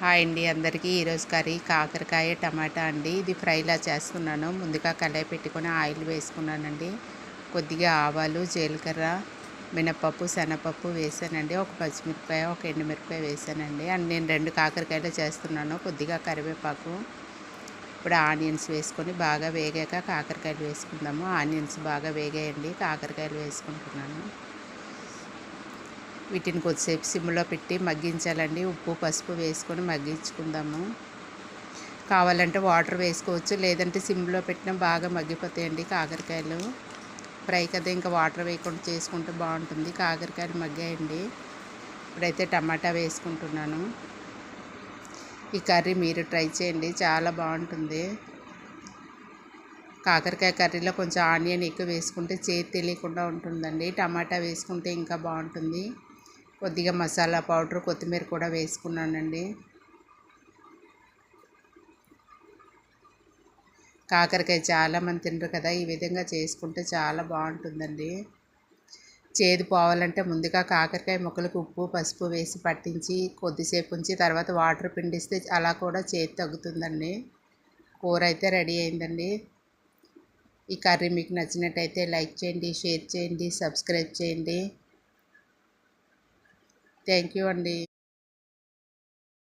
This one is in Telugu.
హాయ్ అండి అందరికీ. ఈరోజు కర్రీ కాకరకాయ టమాటా అండి. ఇది ఫ్రైలా చేస్తున్నాను. ముందుగా కళాయి పెట్టుకొని ఆయిల్ వేసుకున్నానండి. కొద్దిగా ఆవాలు, జీలకర్ర, మినపప్పు, శనగపప్పు వేసానండి. ఒక పచ్చిమిరపకాయ, ఒక ఎండుమిరపకాయ వేసానండి. అండ్ నేను 2 కాకరకాయలు చేస్తున్నాను. కొద్దిగా కరివేపాకు. ఇప్పుడు ఆనియన్స్ వేసుకొని బాగా వేగాక కాకరకాయలు వేసుకుందాము. ఆనియన్స్ బాగా వేగాయండి. కాకరకాయలు వేసుకుంటున్నాను. వీటిని కొద్దిసేపు సిమ్లో పెట్టి మగ్గించాలండి. ఉప్పు, పసుపు వేసుకొని మగ్గించుకుందాము. కావాలంటే వాటర్ వేసుకోవచ్చు, లేదంటే సిమ్లో పెట్టినా బాగా మగ్గిపోతాయండి కాకరకాయలు. ఫ్రై కదా, ఇంకా వాటర్ వేయకుండా చేసుకుంటే బాగుంటుంది. కాకరకాయలు మగ్గాయండి. ఇప్పుడైతే టమాటా వేసుకుంటున్నాను. ఈ కర్రీ మీరు ట్రై చేయండి, చాలా బాగుంటుంది. కాకరకాయ కర్రీలో కొంచెం ఆనియన్ ఎక్కువ వేసుకుంటే చేదు తెలియకుండా ఉంటుందండి. టమాటా వేసుకుంటే ఇంకా బాగుంటుంది. కొద్దిగా మసాలా పౌడర్, కొత్తిమీర కూడా వేసుకున్నానండి. కాకరకాయ చాలామంది తినరు కదా, ఈ విధంగా చేసుకుంటే చాలా బాగుంటుందండి. చేదు పోవాలంటే ముందుగా కాకరకాయ ముక్కలకు ఉప్పు, పసుపు వేసి పట్టించి కొద్దిసేపు ఉంచి తర్వాత వాటర్ పిండిస్తే అలా కూడా చేదు తగ్గుతుందండి. కూర అయితే రెడీ అయిందండి. ఈ కర్రీ మీకు నచ్చినట్టయితే లైక్ చేయండి, షేర్ చేయండి, సబ్స్క్రైబ్ చేయండి. థ్యాంక్ యూ అండి.